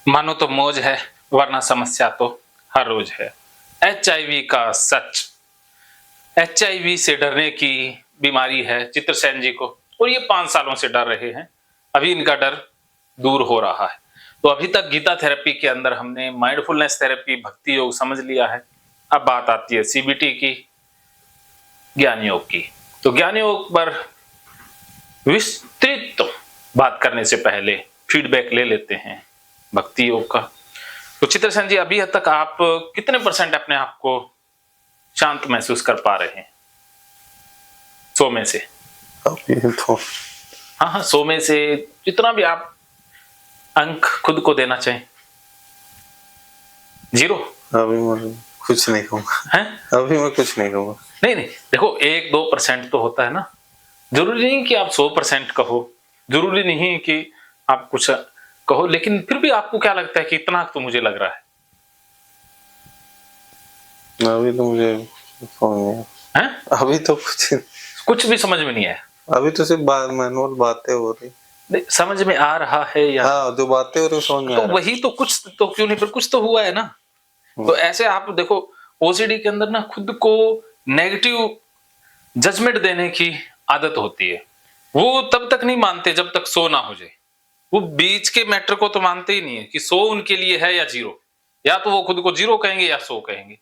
मानो तो मौज है, वरना समस्या तो हर रोज है। HIV का सच। HIV से डरने की बीमारी है चित्रसेन जी को, और ये 5 सालों से डर रहे हैं। अभी इनका डर दूर हो रहा है। तो अभी तक गीता थेरेपी के अंदर हमने माइंडफुलनेस थेरेपी, भक्ति योग समझ लिया है। अब बात आती है CBT की, ज्ञान योग की। तो ज्ञान योग पर विस्तृत बात करने से पहले फीडबैक ले लेते हैं भक्ति योग का। तो चित्रसेन जी, अभी तक आप कितने % अपने आप को शांत महसूस कर पा रहे हैं 100 में से? अभी तो हाँ, 100 में से जितना भी आप अंक खुद को देना चाहें। 0? अभी मैं कुछ नहीं कहूँगा। हैं? अभी मैं कुछ नहीं कहूँगा। नहीं, देखो 1-2% तो होता है ना। जरूरी नहीं कि आप 100% कहो, जरूरी नहीं कि आप कुछ कहो, लेकिन फिर भी आपको क्या लगता है कि इतना तो मुझे लग रहा है? अभी तो मुझे समझ नहीं आया। हैं? अभी तो कुछ भी समझ में नहीं आया। अभी तो सिर्फ मैनुअल बातें हो रही। समझ में आ रहा है या? हाँ, जो बातें हो रही समझ में आ तो रहा। वही तो, कुछ तो क्यों नहीं, पर कुछ तो हुआ है ना। तो ऐसे आप देखो, OCD के अंदर ना खुद को नेगेटिव जजमेंट देने की आदत होती है। वो तब तक नहीं मानते जब तक 100 ना हो जाए। वो बीच के मैटर को तो मानते ही नहीं है कि 100 उनके लिए है या 0। या तो वो खुद को 0 कहेंगे या 100 कहेंगे।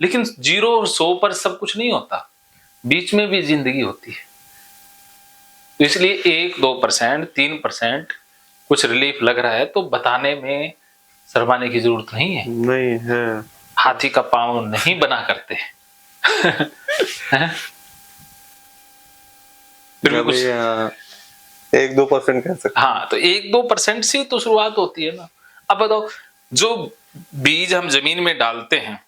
लेकिन 0 और 100 पर सब कुछ नहीं होता, बीच में भी जिंदगी होती है। तो इसलिए 1-2%, 3% कुछ रिलीफ लग रहा है तो बताने में शर्माने की जरूरत नहीं है। नहीं है। हाथी का पांव नहीं बना करते। अभी 1-2% कह सकते। हाँ, तो 1-2% से तो शुरुआत होती है ना। अब बताओ, जो बीज हम जमीन में डालते हैं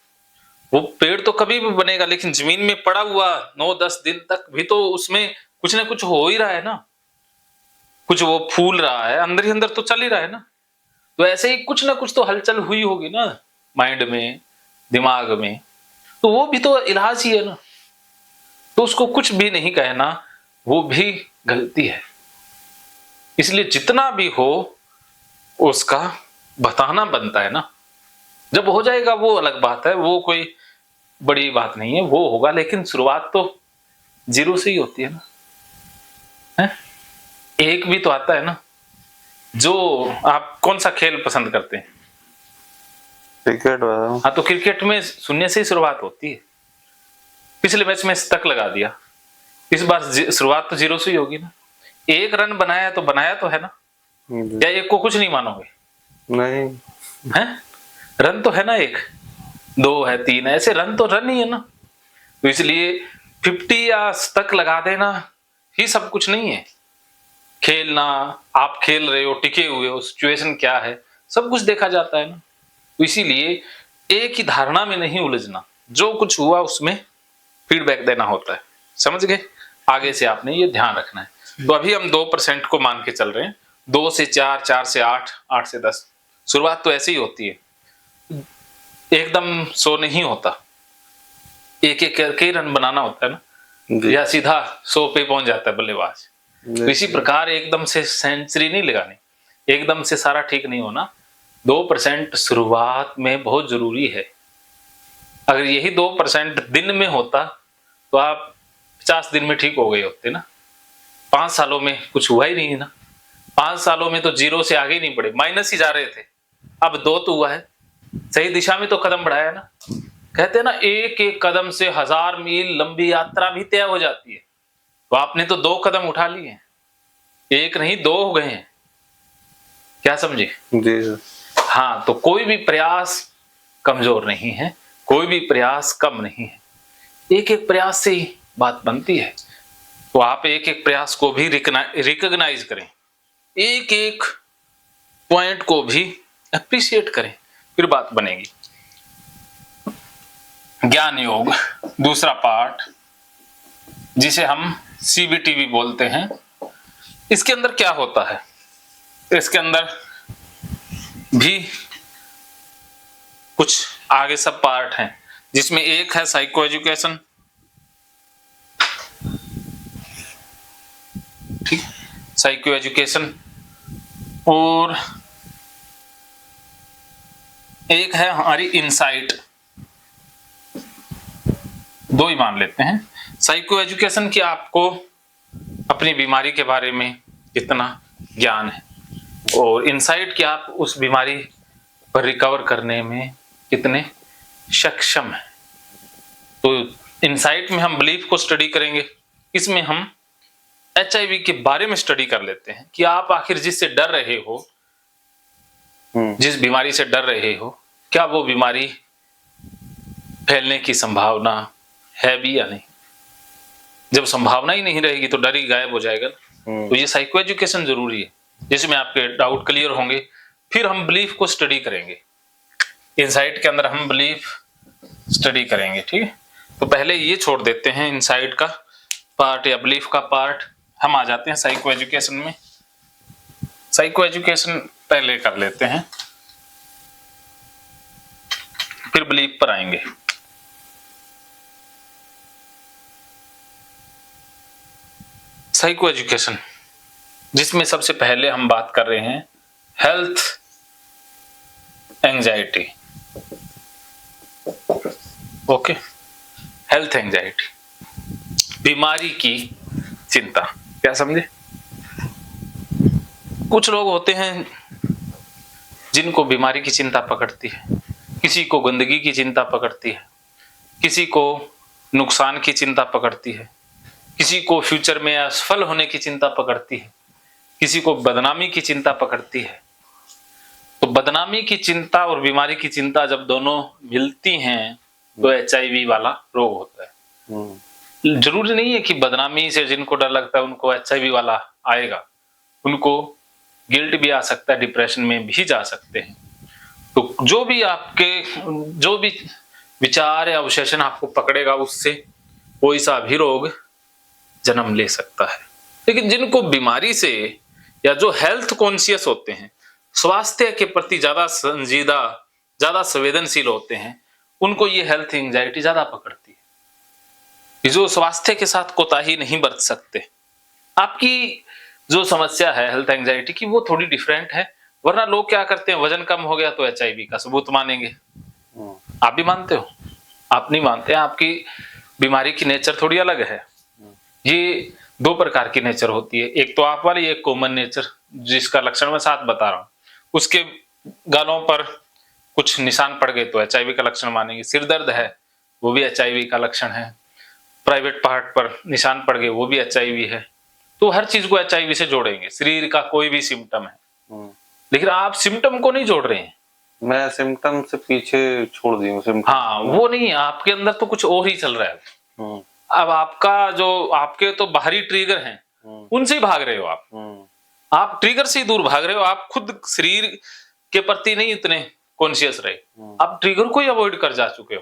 वो पेड़ तो कभी भी बनेगा, लेकिन जमीन में पड़ा हुआ 9-10 दिन तक भी तो उसमें कुछ ना कुछ हो ही रहा है ना। कुछ वो फूल रहा है, अंदर ही अंदर तो चल ही रहा है ना। तो ऐसे ही कुछ ना कुछ तो हलचल हुई होगी ना माइंड में, दिमाग में। तो वो भी तो इलाज ही है ना। तो उसको कुछ भी नहीं कहना, वो भी गलती है। इसलिए जितना भी हो उसका बताना बनता है ना। जब हो जाएगा वो अलग बात है, वो कोई बड़ी बात नहीं है, वो होगा। लेकिन शुरुआत तो 0 से ही होती है ना। है? एक भी तो आता है ना। जो आप कौन सा खेल पसंद करते हैं? क्रिकेट। हाँ, तो क्रिकेट में 0 से ही शुरुआत होती है। पिछले मैच में स्टक लगा दिया, इस बार शुरुआत तो 0 से ही होगी ना। 1 रन बनाया तो बनाया तो है ना। या 1 को कुछ नहीं मानोगे? नहीं है, रन तो है ना। 1, 2 है, 3 है, ऐसे रन तो रन ही है ना। तो इसलिए 50 या तक लगा देना ही सब कुछ नहीं है। खेलना, आप खेल रहे हो, टिके हुए हो, सिचुएशन क्या है, सब कुछ देखा जाता है ना। तो इसीलिए एक ही धारणा में नहीं उलझना, जो कुछ हुआ उसमें फीडबैक देना होता है। समझ गए? आगे से आपने ये ध्यान रखना है। तो अभी हम 2% को मान के चल रहे हैं। 2 से 4, 4 से 8, 8 से 10। शुरुआत तो ऐसे ही होती है, एकदम 100 नहीं होता। एक एक करके रन बनाना होता है ना, या सीधा 100 पे पहुंच जाता है बल्लेबाज। तो इसी प्रकार एकदम से सेंचुरी नहीं लगानी, एकदम से सारा ठीक नहीं होना। 2% शुरुआत में बहुत जरूरी है। अगर यही 2% दिन में होता तो आप 50 दिन में ठीक हो गए होते ना। 5 सालों में कुछ हुआ ही नहीं ना। 5 सालों में तो 0 से आगे ही नहीं बढ़े, माइनस ही जा रहे थे। अब 2 तो हुआ है, सही दिशा में तो कदम बढ़ाया ना। कहते हैं ना, एक एक कदम से 1000 मील लंबी यात्रा भी तय हो जाती है। तो आपने तो 2 कदम उठा लिए हैं, 1 नहीं 2 हो गए हैं। क्या समझे? जी। हाँ, तो कोई भी प्रयास कमजोर नहीं है, कोई भी प्रयास कम नहीं है। एक एक प्रयास से ही बात बनती है। तो आप एक एक प्रयास को भी रिकॉग्नाइज करें, एक एक पॉइंट को भी अप्रिशिएट करें, फिर बात बनेगी। ज्ञान योग दूसरा पार्ट, जिसे हम CBT भी बोलते हैं। इसके अंदर क्या होता है? इसके अंदर भी कुछ आगे सब पार्ट हैं, जिसमें एक है साइको एजुकेशन। ठीक, साइको एजुकेशन। और एक है हमारी इनसाइट, दो ही मान लेते हैं। साइको एजुकेशन की आपको अपनी बीमारी के बारे में कितना ज्ञान है, और इनसाइट की आप उस बीमारी पर रिकवर करने में कितने सक्षम है। तो इनसाइट में हम बिलीफ को स्टडी करेंगे, इसमें हम एचआईवी के बारे में स्टडी कर लेते हैं कि आप आखिर जिससे डर रहे हो, जिस बीमारी से डर रहे हो, क्या वो बीमारी फैलने की संभावना है भी या नहीं। जब संभावना ही नहीं रहेगी तो डर ही गायब हो जाएगा। तो ये साइको एजुकेशन जरूरी है, जिसमें आपके डाउट क्लियर होंगे। फिर हम बिलीफ को स्टडी करेंगे, इनसाइट के अंदर हम बिलीफ स्टडी करेंगे, ठीक है। तो पहले ये छोड़ देते हैं इनसाइट का पार्ट या बिलीफ का पार्ट, हम आ जाते हैं साइको एजुकेशन में। साइको एजुकेशन पहले कर लेते हैं, फिर बिलीफ पर आएंगे। साइको एजुकेशन, जिसमें सबसे पहले हम बात कर रहे हैं health anxiety. Okay, health anxiety, बीमारी की चिंता। क्या समझे? कुछ लोग होते हैं जिनको बीमारी की चिंता पकड़ती है, किसी को गंदगी की चिंता पकड़ती है, किसी को नुकसान की चिंता पकड़ती है, किसी को फ्यूचर में असफल होने की चिंता पकड़ती है, किसी को बदनामी की चिंता पकड़ती है। तो बदनामी की चिंता और बीमारी की चिंता जब दोनों मिलती हैं तो एचआईवी वाला रोग होता है। जरूरी नहीं है कि बदनामी से जिनको डर लगता है उनको एचआईवी वाला आएगा, उनको गिल्ट भी आ सकता है, डिप्रेशन में भी जा सकते हैं। तो जो भी विचार या अवशेषण आपको पकड़ेगा, उससे कोई सा भी रोग जन्म ले सकता है। लेकिन जिनको बीमारी से, या जो हेल्थ कॉन्शियस होते हैं, स्वास्थ्य के प्रति ज्यादा संजीदा, ज्यादा संवेदनशील होते हैं, उनको ये हेल्थ एंजाइटी ज्यादा पकड़ती है। जो स्वास्थ्य के साथ कोताही नहीं बरत सकते, आपकी जो समस्या है हेल्थ एंजाइटी की, वो थोड़ी डिफरेंट है। वरना लोग क्या करते हैं, वजन कम हो गया तो एचआईवी का सबूत मानेंगे। आप भी मानते हो? आप नहीं मानते, आपकी बीमारी की नेचर थोड़ी अलग है। ये दो प्रकार की नेचर होती है, एक तो आप वाली, एक कॉमन नेचर, जिसका लक्षण मैं साथ बता रहा हूँ। उसके गालों पर कुछ निशान पड़ गए तो एचआईवी का लक्षण मानेंगे। सिर दर्द है, वो भी एचआईवी का लक्षण है। प्राइवेट पार्ट पर निशान पड़ गए, वो भी एचआईवी है। तो हर चीज को एचआईवी से जोड़ेंगे, शरीर का कोई भी सिम्टम है। लेकिन आप सिम्टम को नहीं जोड़ रहे हैं। मैं सिम्टम से पीछे छोड़ दी हूँ। हाँ, वो नहीं है, आपके अंदर तो कुछ और ही चल रहा है। अब आपका जो आपके तो बाहरी ट्रिगर हैं, उनसे ही भाग रहे हो आप ट्रिगर से ही दूर भाग रहे हो। आप खुद शरीर के प्रति नहीं इतने कॉन्शियस रहे, आप ट्रिगर को ही अवॉइड कर जा चुके हो।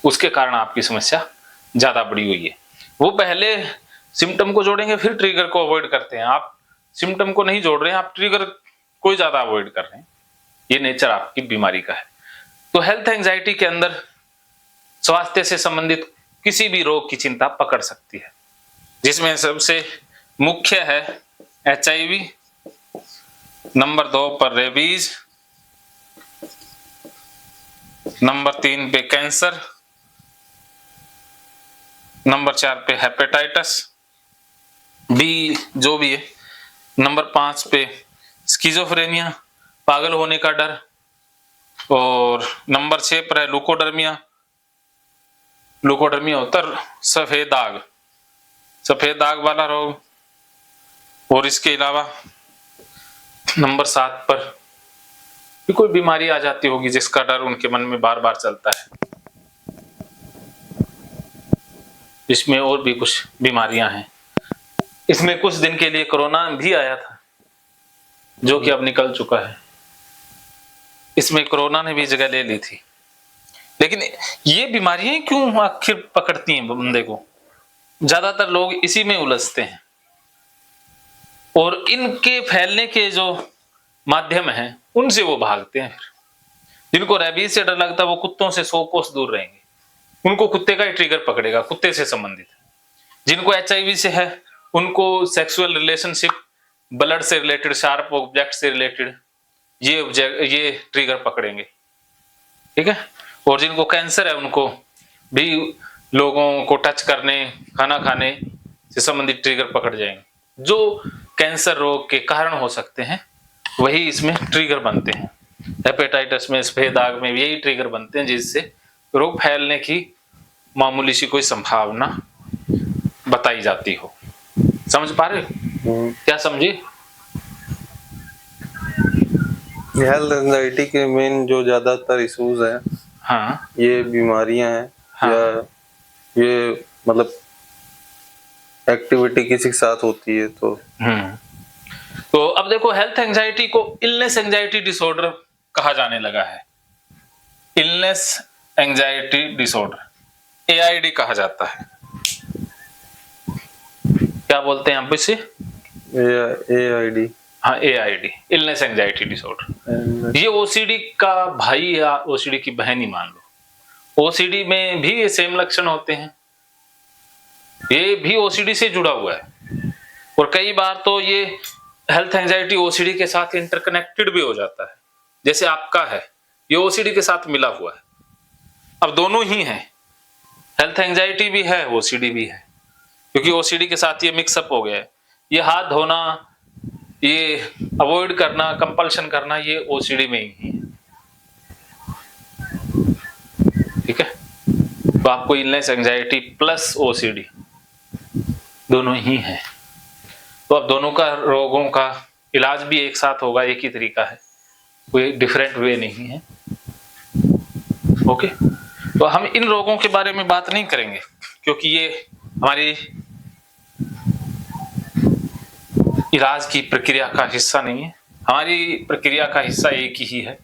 उसके कारण आपकी समस्या ज्यादा बड़ी हुई है। वो पहले सिम्टम को जोड़ेंगे, फिर ट्रिगर को अवॉइड करते हैं। आप सिम्टम को नहीं जोड़ रहे हैं, आप ट्रिगर को ज्यादा अवॉइड कर रहे हैं। ये नेचर आपकी बीमारी का है। तो हेल्थ एंजाइटी के अंदर स्वास्थ्य से संबंधित किसी भी रोग की चिंता पकड़ सकती है, जिसमें सबसे मुख्य है एचआईवी, नंबर 2 पर रेबीज, नंबर 3 पे कैंसर, नंबर 4 पे हेपेटाइटिस बी जो भी है, नंबर 5 पे स्किज़ोफ्रेनिया, पागल होने का डर, और नंबर 6 पर है लुकोडर्मिया। लुकोडर्मिया होता है सफेद दाग वाला रोग। और इसके अलावा नंबर 7 पर भी कोई बीमारी आ जाती होगी जिसका डर उनके मन में बार बार चलता है। इसमें और भी कुछ बीमारियां हैं। इसमें कुछ दिन के लिए कोरोना भी आया था, जो कि अब निकल चुका है। इसमें कोरोना ने भी जगह ले ली थी। लेकिन ये बीमारियां क्यों आखिर पकड़ती हैं बंदे को? ज्यादातर लोग इसी में उलझते हैं, और इनके फैलने के जो माध्यम हैं उनसे वो भागते हैं। फिर जिनको रेबीज से डर लगता है वो कुत्तों से 100 कोस दूर रहेंगे, उनको कुत्ते का ही ट्रिगर पकड़ेगा, कुत्ते से संबंधित। जिनको एचआईवी से है उनको सेक्सुअल रिलेशनशिप, ब्लड से रिलेटेड, शार्प ऑब्जेक्ट से रिलेटेड, ये ट्रिगर पकड़ेंगे, ठीक है। और जिनको कैंसर है उनको भी लोगों को टच करने, खाना खाने से संबंधित ट्रिगर पकड़ जाएंगे। जो कैंसर रोग के कारण हो सकते हैं वही इसमें ट्रिगर बनते हैं। हेपेटाइटिस में, सफेद दाग में यही ट्रिगर बनते हैं जिससे रोग फैलने की मामूली सी कोई संभावना बताई जाती हो। समझ पा रहे हो? क्या समझे? हेल्थ एंजाइटी के मेन जो ज्यादातर इश्यूज हैं, हाँ ये बीमारियां हैं, हाँ। या ये मतलब एक्टिविटी किसी के साथ होती है तो तो अब देखो, हेल्थ एंजाइटी को इलनेस एंजाइटी डिसऑर्डर कहा जाने लगा है। इलनेस एंजाइटी डिसऑर्डर, एआईडी कहा जाता है। क्या बोलते हैं आप इसे? एआईडी। हाँ, एआईडी, इलनेस एंजाइटी डिसऑर्डर। ये ओसीडी का भाई या ओसीडी की बहन ही मान लो। ओसीडी में भी ये सेम लक्षण होते हैं, ये भी ओसीडी से जुड़ा हुआ है। और कई बार तो ये हेल्थ एंजाइटी ओसीडी के साथ इंटरकनेक्टेड भी हो जाता है। जैसे आपका है, ये ओसीडी के साथ मिला हुआ है। अब दोनों ही हैं, हेल्थ एंजाइटी भी है, ओसीडी भी है, क्योंकि ओसीडी के साथ ये मिक्सअप हो गया है। ये हाथ धोना, ये अवॉइड करना, कंपल्शन करना, ये ओसीडी में ही है, ठीक है। तो आपको इलनेस एंजाइटी प्लस ओसीडी दोनों ही है। तो अब दोनों का रोगों का इलाज भी एक साथ होगा, एक ही तरीका है, कोई डिफरेंट वे नहीं है। ओके, तो हम इन रोगों के बारे में बात नहीं करेंगे क्योंकि ये हमारी इलाज की प्रक्रिया का हिस्सा नहीं है। हमारी प्रक्रिया का हिस्सा एक ही है,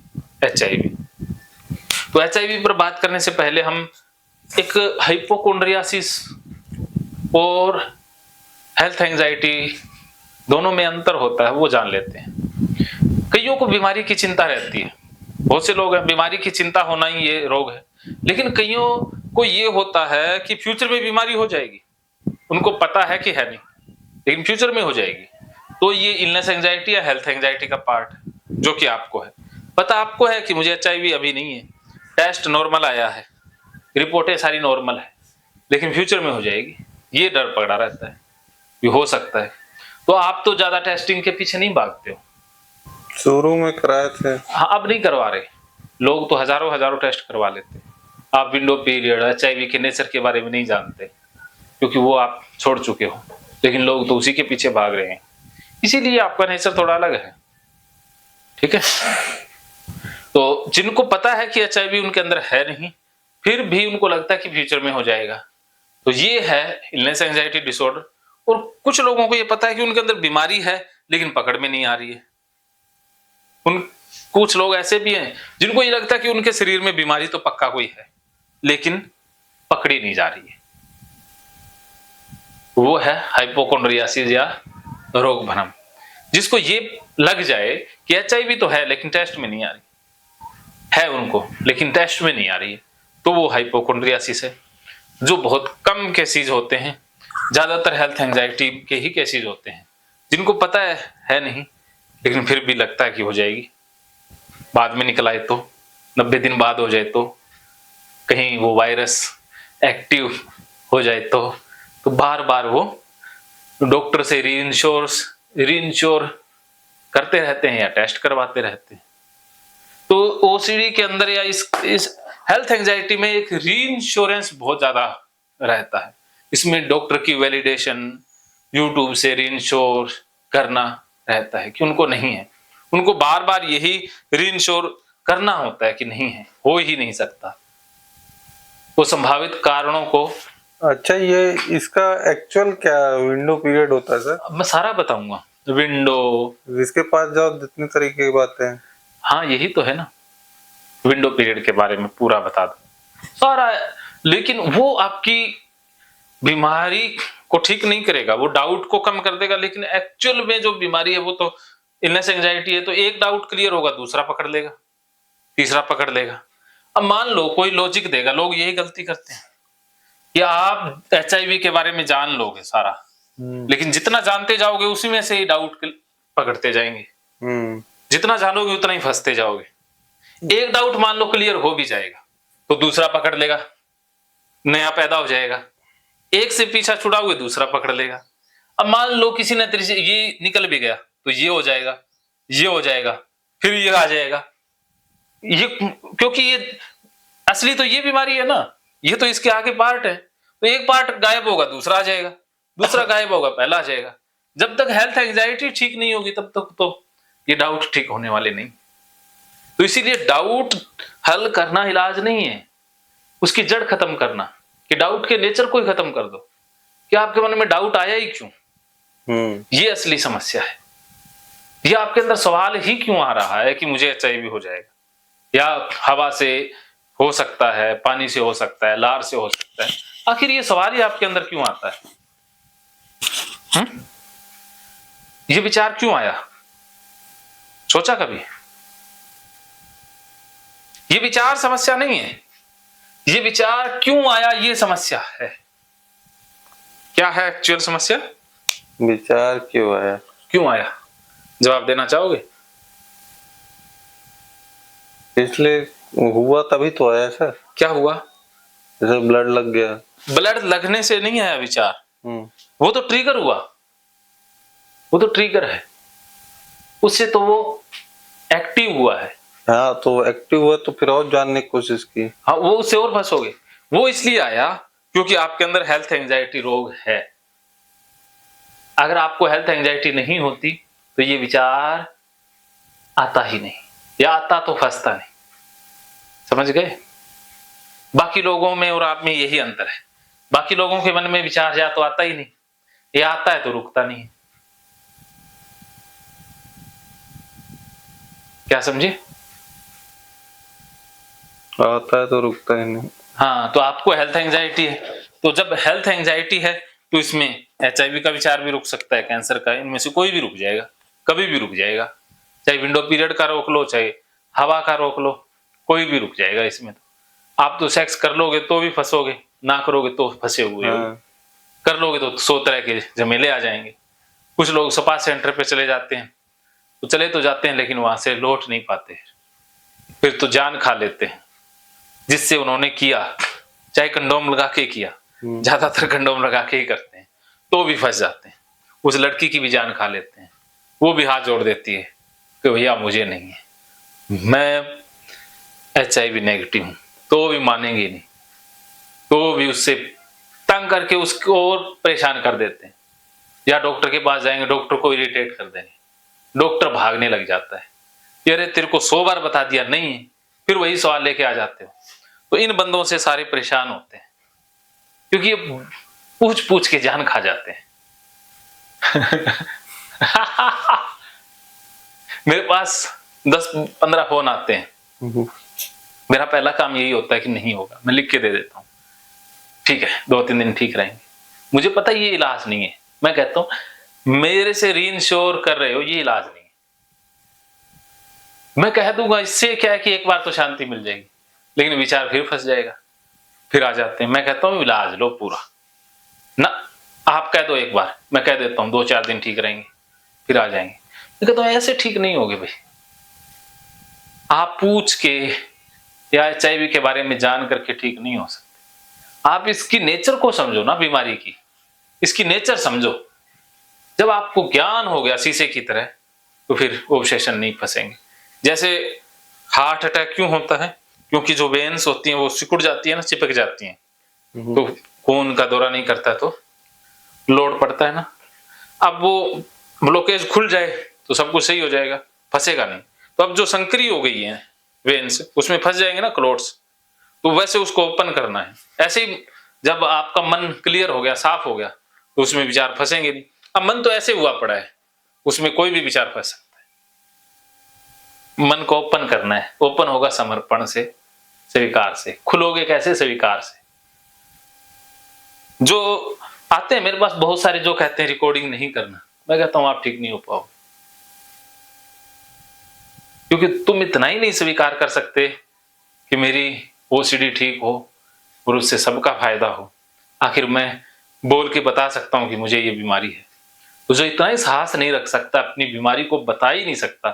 एचआईवी। तो एचआईवी पर बात करने से पहले हम एक हाइपोकोंड्रियासिस और हेल्थ एंजाइटी दोनों में अंतर होता है वो जान लेते हैं। कईयों को बीमारी की चिंता रहती है, बहुत से लोग हैं बीमारी की चिंता होना ही ये रोग है, लेकिन कईयों को ये होता है कि फ्यूचर में बीमारी हो जाएगी। उनको पता है कि है नहीं, लेकिन फ्यूचर में हो जाएगी। तो ये इलनेस एंजाइटी या हेल्थ एंजाइटी का पार्ट है, जो कि आपको है। पता आपको है कि मुझे एचआईवी अभी नहीं है, टेस्ट नॉर्मल आया है, रिपोर्टें सारी नॉर्मल है, लेकिन फ्यूचर में हो जाएगी, ये डर पकड़ा रहता है कि हो सकता है। तो आप तो ज्यादा टेस्टिंग के पीछे नहीं भागते हो। शुरू में कराए थे। हाँ, अब नहीं करवा रहे लोग, तो हजारों हजारों टेस्ट करवा लेते हैं। आप विंडो पीरियड, एचआईवी के नेचर के बारे में नहीं जानते क्योंकि वो आप छोड़ चुके हो, लेकिन लोग तो उसी के पीछे भाग रहे हैं। इसीलिए आपका नेचर थोड़ा अलग है, ठीक है। तो जिनको पता है कि एचआईवी उनके अंदर है नहीं, फिर भी उनको लगता है कि फ्यूचर में हो जाएगा, तो ये है इलनेस एंजाइटी डिसऑर्डर। और कुछ लोगों को ये पता है कि उनके अंदर बीमारी है लेकिन पकड़ में नहीं आ रही है। कुछ लोग ऐसे भी हैं जिनको ये लगता है कि उनके शरीर में बीमारी तो पक्का कोई है, लेकिन पकड़ी नहीं जा रही है। वो है हाइपोकोंड्रियासिस या रोग भ्रम। जिसको ये लग जाए कि एचआईवी तो है लेकिन टेस्ट में नहीं आ रही है, उनको लेकिन टेस्ट में नहीं आ रही है, तो वो हाइपोकोंड्रियासिस है। जो बहुत कम केसेस होते हैं, ज्यादातर हेल्थ एंजाइटी के ही केसेस होते हैं, जिनको पता है नहीं, लेकिन फिर भी लगता है कि हो जाएगी, बाद में निकल आए तो, 90 दिन बाद हो जाए तो, कहीं वो वायरस एक्टिव हो जाए तो बार बार वो डॉक्टर से रीइंश्योर करते रहते हैं या टेस्ट करवाते रहते हैं। तो ओसीडी के अंदर या इस हेल्थ एंजाइटी में एक रीइंश्योरेंस बहुत ज्यादा रहता है। इसमें डॉक्टर की वैलिडेशन, यूट्यूब से रीइंश्योर करना रहता है कि उनको नहीं है, उनको बार बार यही रीइंश्योर करना होता है कि नहीं है, हो ही नहीं सकता। वो संभावित कारणों को। अच्छा, ये इसका एक्चुअल क्या विंडो पीरियड होता है सर? मैं सारा बताऊंगा, विंडो, जिसके पास जाओ जितनी तरीके की बातें हैं। हाँ यही तो है ना, विंडो पीरियड के बारे में पूरा बता दो सारा। लेकिन वो आपकी बीमारी को ठीक नहीं करेगा, वो डाउट को कम कर देगा, लेकिन एक्चुअल में जो बीमारी है वो तो इलनेस एंजाइटी है। तो एक डाउट क्लियर होगा, दूसरा पकड़ लेगा, तीसरा पकड़ लेगा। अब मान लो कोई लॉजिक देगा, लोग यही गलती करते हैं कि आप एचआईवी के बारे में जान लोगे सारा, लेकिन जितना जानते जाओगे उसी में से ही डाउट पकड़ते जाएंगे। जितना जानोगे उतना ही फंसते जाओगे। एक डाउट मान लो क्लियर हो भी जाएगा तो दूसरा पकड़ लेगा, नया पैदा हो जाएगा। एक से पीछा छुड़ाओगे दूसरा पकड़ लेगा। अब मान लो किसी ने तेरे से ये निकल भी गया तो ये हो जाएगा, ये हो जाएगा, फिर ये आ जाएगा। ये क्योंकि ये असली तो ये बीमारी है ना, ये तो इसके आगे पार्ट है। तो एक पार्ट गायब होगा दूसरा आ जाएगा, दूसरा गायब होगा पहला आ जाएगा। जब तक हेल्थ एंजाइटी ठीक नहीं होगी तब तक तो ये डाउट ठीक होने वाले नहीं। तो इसीलिए डाउट हल करना इलाज नहीं है, उसकी जड़ खत्म करना, कि डाउट के नेचर को ही खत्म कर दो कि आपके मन में डाउट आया ही क्यों। ये असली समस्या है। ये आपके अंदर सवाल ही क्यों आ रहा है कि मुझे एचआईवी हो जाएगा, या हवा से हो सकता है, पानी से हो सकता है, लार से हो सकता है। आखिर ये सवाल ही आपके अंदर क्यों आता है? ये विचार क्यों आया? सोचा कभी? ये विचार समस्या नहीं है, ये विचार क्यों आया ये समस्या है। क्या है एक्चुअल समस्या? विचार क्यों आया? क्यों आया जवाब देना चाहोगे? इसलिए हुआ तभी तो आया सर। क्या हुआ? जैसे ब्लड लग गया। ब्लड लगने से नहीं आया विचार, वो तो ट्रिगर हुआ, वो तो ट्रिगर है, उससे तो वो एक्टिव हुआ है। हाँ तो एक्टिव हुआ तो फिर और जानने की कोशिश की। हाँ वो उससे और फंसोगे। वो इसलिए आया क्योंकि आपके अंदर हेल्थ एंजाइटी रोग है। अगर आपको हेल्थ एंजाइटी नहीं होती तो ये विचार आता ही नहीं, या आता तो फंसता नहीं। समझ गए? बाकी लोगों में और आप में यही अंतर है। बाकी लोगों के मन में विचार या तो आता ही नहीं, या आता है तो रुकता नहीं। क्या समझे? आता है तो रुकता ही नहीं। हाँ तो आपको हेल्थ एंजाइटी है, तो जब हेल्थ एंजाइटी है तो इसमें एचआईवी का विचार भी रुक सकता है, कैंसर का, इनमें से कोई भी रुक जाएगा, कभी भी रुक जाएगा। चाहे विंडो पीरियड का रोक लो, चाहे हवा का रोक लो, कोई भी रुक जाएगा इसमें। तो आप तो सेक्स कर लोगे तो भी फंसोगे, ना करोगे तो फंसे हुए हो। कर लोगे तो 100 तरह के झमेले आ जाएंगे। कुछ लोग स्पा सेंटर पे चले जाते हैं, तो चले तो जाते हैं लेकिन वहां से लौट नहीं पाते, फिर तो जान खा लेते हैं जिससे उन्होंने किया, चाहे कंडोम लगा के किया, ज्यादातर कंडोम लगा के ही करते हैं, तो भी फंस जाते हैं। उस लड़की की भी जान खा लेते हैं, वो भी हाथ जोड़ देती है कि भैया मुझे नहीं है, मैं एचआईवी नेगेटिव हूं, तो भी मानेंगे नहीं, तो भी उससे तंग करके उसको और परेशान कर देते हैं। या डॉक्टर के पास जाएंगे, डॉक्टर को इरिटेट कर देंगे, डॉक्टर भागने लग जाता है, अरे तेरे को 100 बार बता दिया नहीं है, फिर वही सवाल लेके आ जाते हो। तो इन बंदों से सारे परेशान होते हैं क्योंकि ये पूछ पूछ के जान खा जाते हैं। मेरे पास 10-15 फोन आते हैं, मेरा पहला काम यही होता है कि नहीं होगा, मैं लिख के दे देता हूँ, ठीक है 2-3 दिन ठीक रहेंगे। मुझे पता है ये इलाज नहीं है, मैं कहता हूं मेरे से री इंश्योर कर रहे हो, ये इलाज नहीं है। मैं कह दूंगा इससे क्या है कि एक बार तो शांति मिल जाएगी, लेकिन विचार फिर फंस जाएगा, फिर आ जाते हैं। मैं कहता हूं इलाज लो पूरा ना, आप कह दो एक बार, मैं कह देता हूं 2-4 दिन ठीक रहेंगे, फिर आ जाएंगे। मैं कहता हूं ऐसे ठीक नहीं होगे भाई, आप पूछ के या एचआईवी के बारे में जान करके ठीक नहीं हो सकते। आप इसकी नेचर को समझो ना, बीमारी की इसकी नेचर समझो। जब आपको ज्ञान हो गया शीशे की तरह, तो फिर ऑब्सेशन नहीं फंसेंगे। जैसे हार्ट अटैक क्यों होता है? क्योंकि जो वेन्स होती हैं वो सिकुड़ जाती है ना, चिपक जाती हैं, तो खून का दौरा नहीं करता, तो लोड पड़ता है ना। अब वो ब्लॉकेज खुल जाए तो सब कुछ सही हो जाएगा, फंसेगा नहीं। तो अब जो संकरी हो गई है वेन्स, उसमें फंस जाएंगे ना क्लोट्स, तो वैसे उसको ओपन करना है। ऐसे ही जब आपका मन क्लियर हो गया, साफ हो गया, तो उसमें विचार फंसेंगे नहीं। अब मन तो ऐसे हुआ पड़ा है, उसमें कोई भी विचार फंस सकता है। मन को ओपन करना है, ओपन होगा समर्पण से, स्वीकार से। खुलोगे कैसे? स्वीकार से। जो आते हैं मेरे पास बहुत सारे जो कहते हैं रिकॉर्डिंग नहीं करना, मैं कहता हूं आप ठीक नहीं हो पाओगे, क्योंकि तुम इतना ही नहीं स्वीकार कर सकते कि मेरी ओसीडी ठीक हो और उससे सबका फायदा हो। आखिर मैं बोल के बता सकता हूं कि मुझे ये बीमारी है, तो जो इतना ही साहस नहीं रख सकता, अपनी बीमारी को बता ही नहीं सकता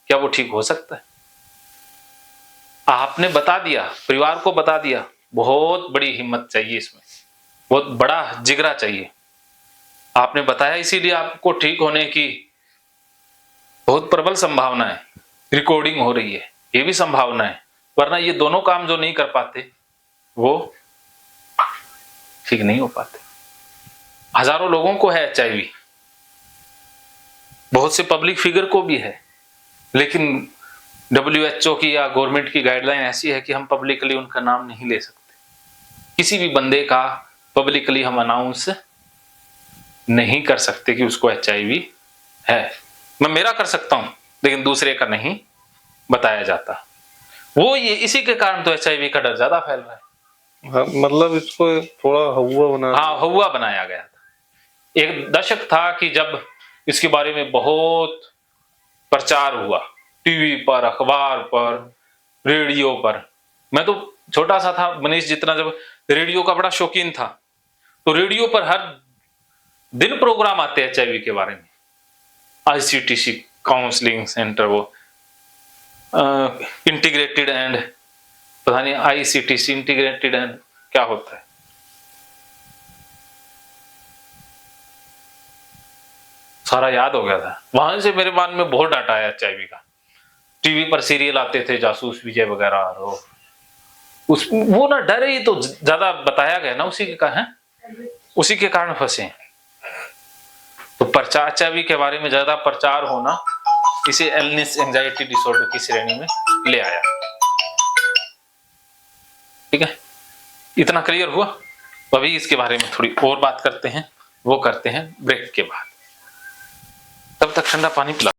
क्या वो ठीक हो सकता है? आपने बता दिया, परिवार को बता दिया, बहुत बड़ी हिम्मत चाहिए इसमें, बहुत बड़ा जिगरा चाहिए। आपने बताया, इसीलिए आपको ठीक होने की बहुत प्रबल संभावना है। रिकॉर्डिंग हो रही है, ये भी संभावना है, वरना ये दोनों काम जो नहीं कर पाते वो ठीक नहीं हो पाते। हजारों लोगों को है HIV, बहुत से पब्लिक फिगर को भी है, लेकिन WHO की या गवर्नमेंट की गाइडलाइन ऐसी है कि हम पब्लिकली उनका नाम नहीं ले सकते। किसी भी बंदे का पब्लिकली हम अनाउंस नहीं कर सकते कि उसको HIV है। मैं मेरा कर सकता हूं, लेकिन दूसरे का नहीं बताया जाता। वो ये इसी के कारण तो HIV का डर ज्यादा फैल रहा है। हाँ, मतलब इसको थोड़ा हवा बना, हाँ, हुआ बनाया गया था। एक दशक था कि जब इसके बारे में बहुत प्रचार हुआ, टीवी पर, अखबार पर, रेडियो पर। मैं तो छोटा सा था, मनीष जितना, जब रेडियो का बड़ा शौकीन था, तो रेडियो पर हर दिन प्रोग्राम आते हैं HIV के बारे में। ICTC काउंसलिंग सेंटर, वो इंटीग्रेटेड एंड, पता नहीं ICTC इंटीग्रेटेड एंड क्या होता है। सारा याद हो गया था। वहां से मेरे मन में बहुत डाटा है HIV का। टीवी पर सीरियल आते थे, जासूस विजय वगैरह, वो ना डर ही तो ज्यादा बताया गया ना, उसी के कारण फंसे हैं। तो प्रचार HIV के बारे में ज्यादा प्रचार होना इसे इलनेस एंजाइटी डिसऑर्डर की श्रेणी में ले आया। ठीक है, इतना क्लियर हुआ। अभी इसके बारे में थोड़ी और बात करते हैं, वो करते हैं ब्रेक के बाद। तब तक ठंडा पानी पिला।